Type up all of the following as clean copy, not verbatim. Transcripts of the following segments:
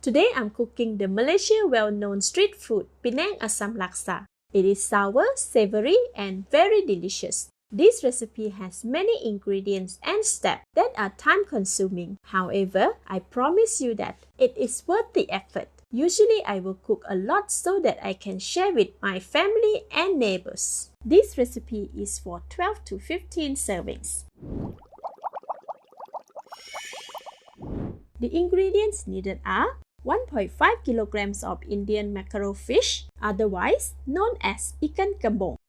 Today I'm cooking the Malaysia well-known street food Penang Asam Laksa. It is sour, savory and very delicious. This recipe has many ingredients and steps that are time-consuming. However, I promise you that it is worth the effort. Usually I will cook a lot so that I can share with my family and neighbors. This recipe is for 12 to 15 servings. The ingredients needed are 1.5 kilograms of Indian mackerel fish, otherwise known as ikan kembung,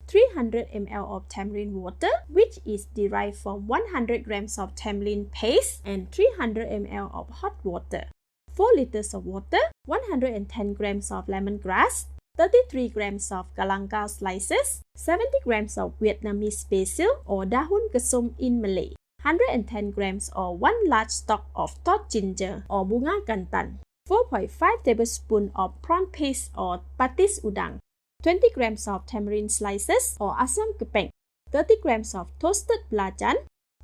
300 ml of tamarind water, which is derived from 100 grams of tamarind paste and 300 ml of hot water, 4 liters of water, 110 grams of lemongrass, 33 grams of galangal slices, 70 grams of Vietnamese basil or dahun kesum in Malay, 110 grams or 1 large stalk of tart ginger or bunga kantan, 4.5 tablespoons of prawn paste or patis udang, 20 grams of tamarind slices or asam kepeng, 30 grams of toasted belacan,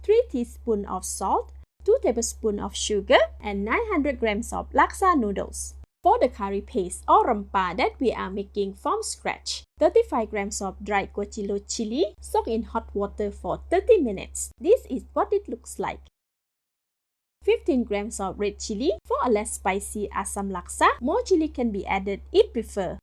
3 teaspoons of salt, 2 tablespoons of sugar, and 900 grams of laksa noodles. For the curry paste or rempah that we are making from scratch, 35 grams of dried guacchilo chili soaked in hot water for 30 minutes. This is what it looks like. 15 grams of red chili for a less spicy asam laksa. More chili can be added if preferred.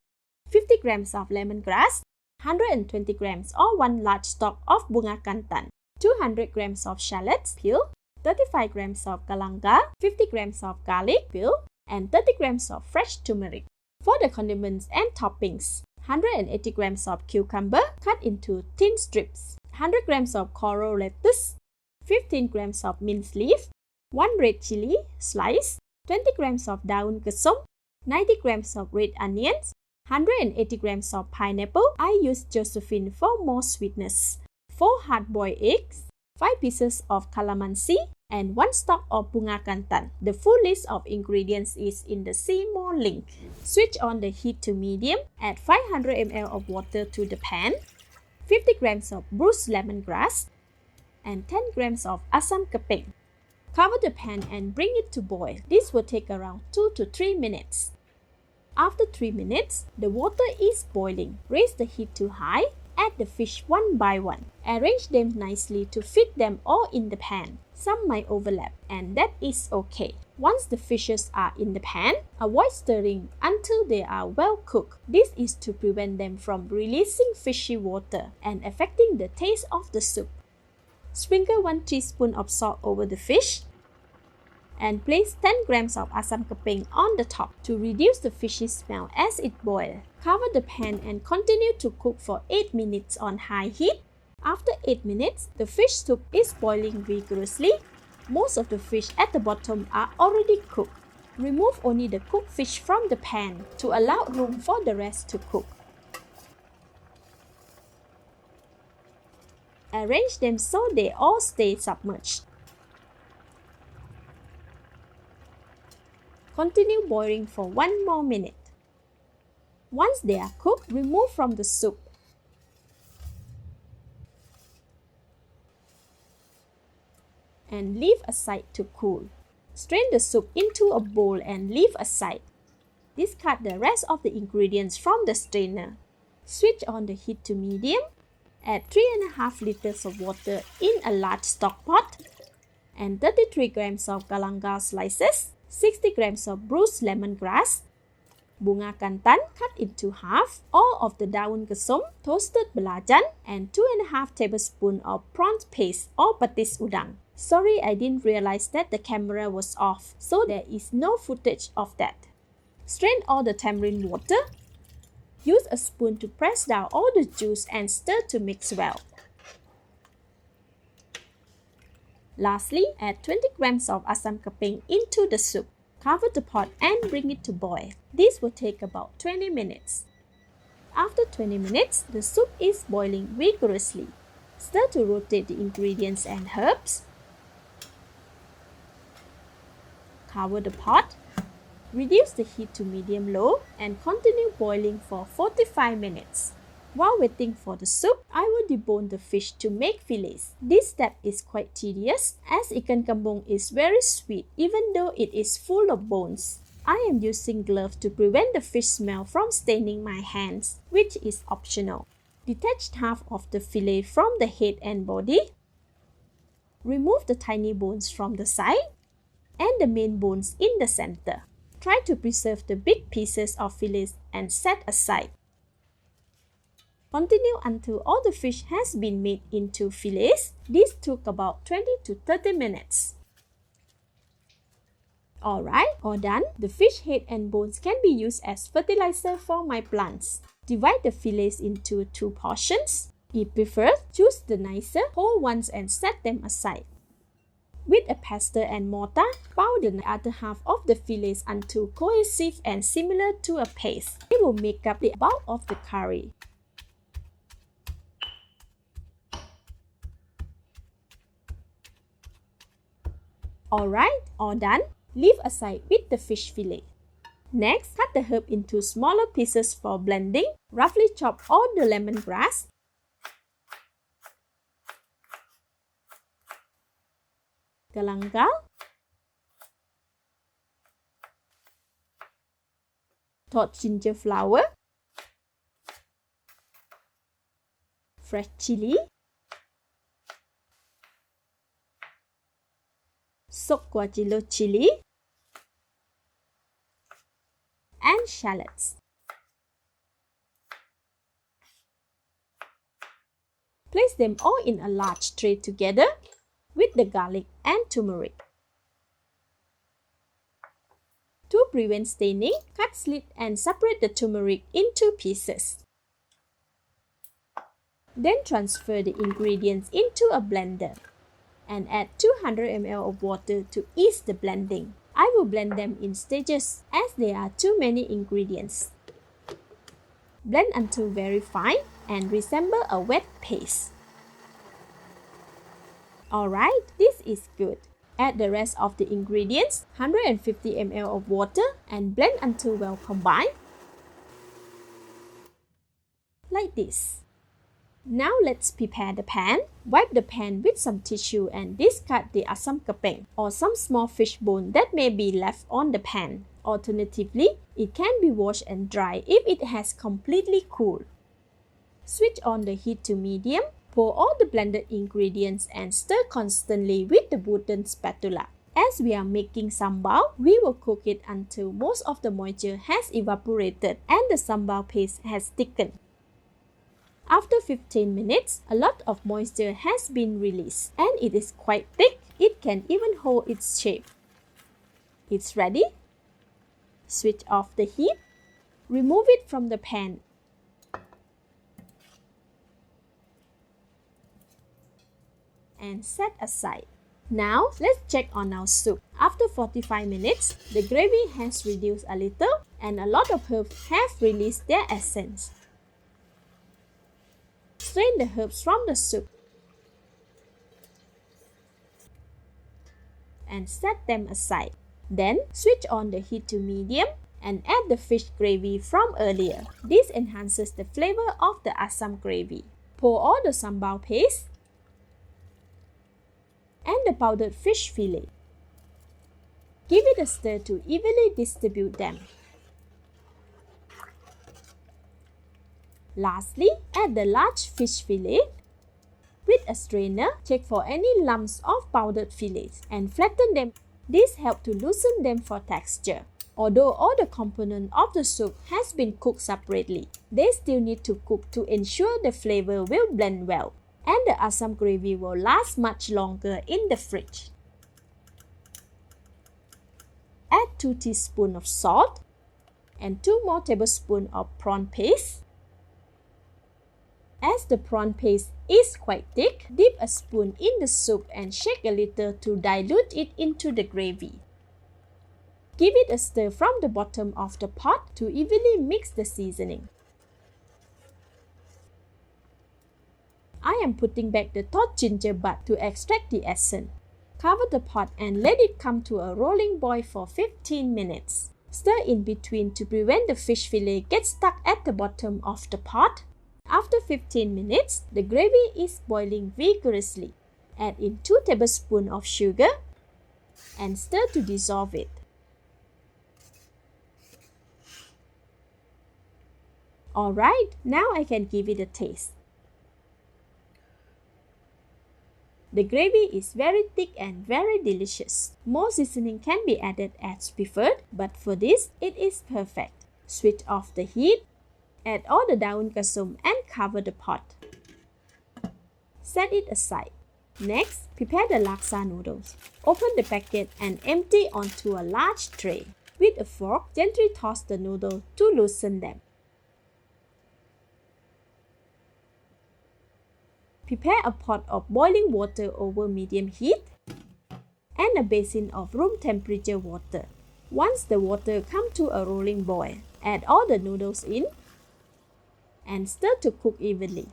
50 grams of lemongrass, 120 grams or 1 large stalk of bunga kantan, 200 grams of shallots peel, 35 grams of galangal, 50 grams of garlic peel, and 30 grams of fresh turmeric. For the condiments and toppings, 180 grams of cucumber cut into thin strips, 100 grams of coral lettuce, 15 grams of minced leaf, 1 red chili slice, 20 grams of daun kesum, 90 grams of red onions, 180 grams of pineapple. I use Josephine for more sweetness, 4 hard-boiled eggs, 5 pieces of calamansi, and 1 stalk of bunga kantan. The full list of ingredients is in the See More link. Switch on the heat to medium. Add 500 ml of water to the pan, 50 grams of bruised lemongrass, and 10 grams of asam kepeng. Cover the pan and bring it to boil. This will take around 2 to 3 minutes. After 3 minutes, the water is boiling. Raise the heat to high. Add the fish one by one. Arrange them nicely to fit them all in the pan. Some might overlap, and that is okay. Once the fishes are in the pan, avoid stirring until they are well cooked. This is to prevent them from releasing fishy water and affecting the taste of the soup. Sprinkle 1 teaspoon of salt over the fish and place 10 grams of asam kepeng on the top to reduce the fishy smell as it boils. Cover the pan and continue to cook for 8 minutes on high heat. After 8 minutes, the fish soup is boiling vigorously. Most of the fish at the bottom are already cooked. Remove only the cooked fish from the pan to allow room for the rest to cook. Arrange them so they all stay submerged. Continue boiling for 1 more minute. Once they are cooked, remove from the soup. And leave aside to cool. Strain the soup into a bowl and leave aside. Discard the rest of the ingredients from the strainer. Switch on the heat to medium. Add 3.5 liters of water in a large stock pot and 33 grams of galangal slices, 60 grams of bruised lemongrass, bunga kantan cut into half, all of the daun kesum, toasted belacan, and 2.5 tablespoons of prawn paste or patis udang. Sorry, I didn't realize that the camera was off, so there is no footage of that. Strain all the tamarind water. Use a spoon to press down all the juice and stir to mix well. Lastly, add 20 grams of asam kepeng into the soup. Cover the pot and bring it to boil. This will take about 20 minutes. After 20 minutes, the soup is boiling vigorously. Stir to rotate the ingredients and herbs. Cover the pot. Reduce the heat to medium-low and continue boiling for 45 minutes. While waiting for the soup, I will debone the fish to make fillets. This step is quite tedious as ikan kembung is very sweet even though it is full of bones. I am using gloves to prevent the fish smell from staining my hands, which is optional. Detach half of the fillet from the head and body. Remove the tiny bones from the side and the main bones in the center. Try to preserve the big pieces of fillets and set aside. Continue until all the fish has been made into fillets. This took about 20 to 30 minutes. Alright, all done. The fish head and bones can be used as fertilizer for my plants. Divide the fillets into 2 portions. If preferred, choose the nicer whole ones and set them aside. With a pestle and mortar, pound the other half of the fillets until cohesive and similar to a paste. It will make up the bulk of the curry. Alright, all done. Leave aside with the fish fillet. Next, cut the herb into smaller pieces for blending. Roughly chop all the lemongrass, galangal, tart ginger flower, fresh chili, soaked guajillo chili, and shallots. Place them all in a large tray together with the garlic and turmeric. To prevent staining, cut slit and separate the turmeric into pieces. Then transfer the ingredients into a blender and add 200 ml of water to ease the blending. I will blend them in stages as there are too many ingredients. Blend until very fine and resemble a wet paste. Alright, this is good. Add the rest of the ingredients, 150 ml of water, and blend until well combined. Like this. Now let's prepare the pan. Wipe the pan with some tissue and discard the asam kepeng or some small fish bone that may be left on the pan. Alternatively, it can be washed and dried if it has completely cooled. Switch on the heat to medium. Pour all the blended ingredients and stir constantly with the wooden spatula. As we are making sambal, we will cook it until most of the moisture has evaporated and the sambal paste has thickened. After 15 minutes, a lot of moisture has been released and it is quite thick. It can even hold its shape. It's ready. Switch off the heat. Remove it from the pan. And set aside. Now, let's check on our soup. After 45 minutes, the gravy has reduced a little and a lot of herbs have released their essence. Strain the herbs from the soup and set them aside. Then, switch on the heat to medium and add the fish gravy from earlier. This enhances the flavor of the asam gravy. Pour all the sambal paste and the powdered fish fillet. Give it a stir to evenly distribute them. Lastly, add the large fish fillet. With a strainer, check for any lumps of powdered fillets and flatten them. This helps to loosen them for texture. Although all the components of the soup has been cooked separately, they still need to cook to ensure the flavor will blend well and the asam gravy will last much longer in the fridge. Add 2 teaspoons of salt and 2 more tablespoons of prawn paste. As the prawn paste is quite thick, dip a spoon in the soup and shake a little to dilute it into the gravy. Give it a stir from the bottom of the pot to evenly mix the seasoning. I am putting back the tart ginger bud to extract the essence. Cover the pot and let it come to a rolling boil for 15 minutes. Stir in between to prevent the fish fillet gets stuck at the bottom of the pot. After 15 minutes, the gravy is boiling vigorously. Add in 2 tablespoons of sugar and stir to dissolve it. Alright, now I can give it a taste. The gravy is very thick and very delicious. More seasoning can be added as preferred, but for this, it is perfect. Switch off the heat, add all the daun kasum and cover the pot. Set it aside. Next, prepare the laksa noodles. Open the packet and empty onto a large tray. With a fork, gently toss the noodles to loosen them. Prepare a pot of boiling water over medium heat and a basin of room temperature water. Once the water comes to a rolling boil, add all the noodles in and stir to cook evenly.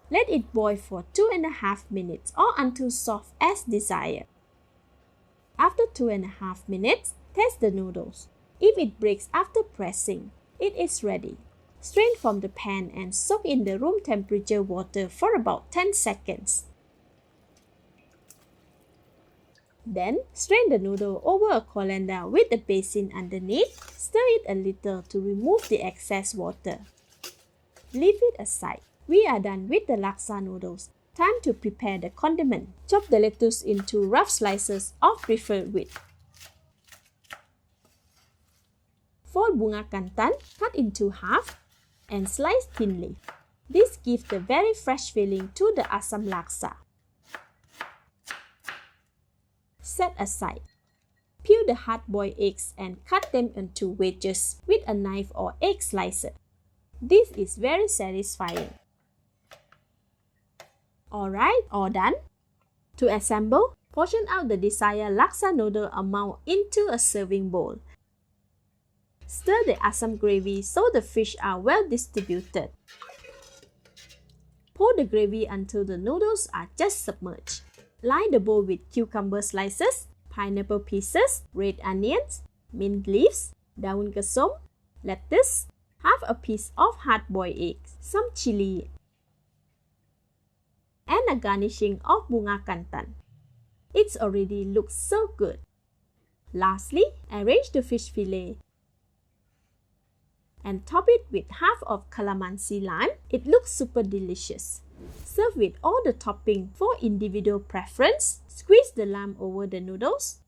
Let it boil for 2.5 minutes or until soft as desired. After 2.5 minutes, test the noodles. If it breaks after pressing, it is ready. Strain from the pan and soak in the room temperature water for about 10 seconds. Then, strain the noodle over a colander with a basin underneath. Stir it a little to remove the excess water. Leave it aside. We are done with the laksa noodles. Time to prepare the condiment. Chop the lettuce into rough slices of preferred width. Fold bunga kantan, cut into half and slice thinly. This gives the very fresh feeling to the asam laksa. Set aside. Peel the hard-boiled eggs and cut them into wedges with a knife or egg slicer. This is very satisfying. Alright, all done. To assemble, portion out the desired laksa noodle amount into a serving bowl. Stir the asam gravy so the fish are well distributed. Pour the gravy until the noodles are just submerged. Line the bowl with cucumber slices, pineapple pieces, red onions, mint leaves, daun kasum, lettuce, half a piece of hard-boiled eggs, some chili, and a garnishing of bunga kantan. It already looks so good. Lastly, arrange the fish fillet and top it with half of calamansi lime. It looks super delicious. Serve with all the topping for individual preference. Squeeze the lime over the noodles.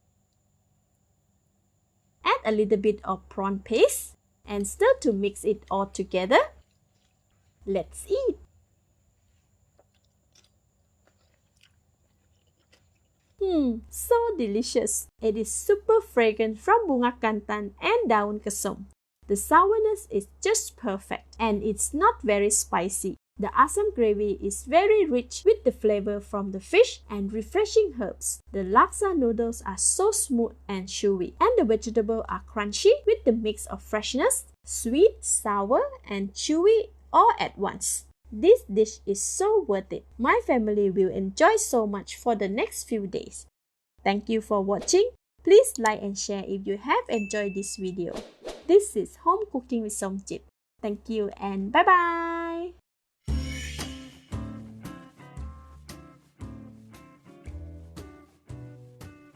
Add a little bit of prawn paste and stir to mix it all together. Let's eat! So delicious. It is super fragrant from bunga kantan and daun kasum. The sourness is just perfect and it's not very spicy. The asam gravy is very rich with the flavor from the fish and refreshing herbs. The laksa noodles are so smooth and chewy, and the vegetables are crunchy with the mix of freshness, sweet, sour, and chewy all at once. This dish is so worth it. My family will enjoy so much for the next few days. Thank you for watching. Please like and share if you have enjoyed this video. This is Home Cooking with Somjip. Thank you and bye-bye!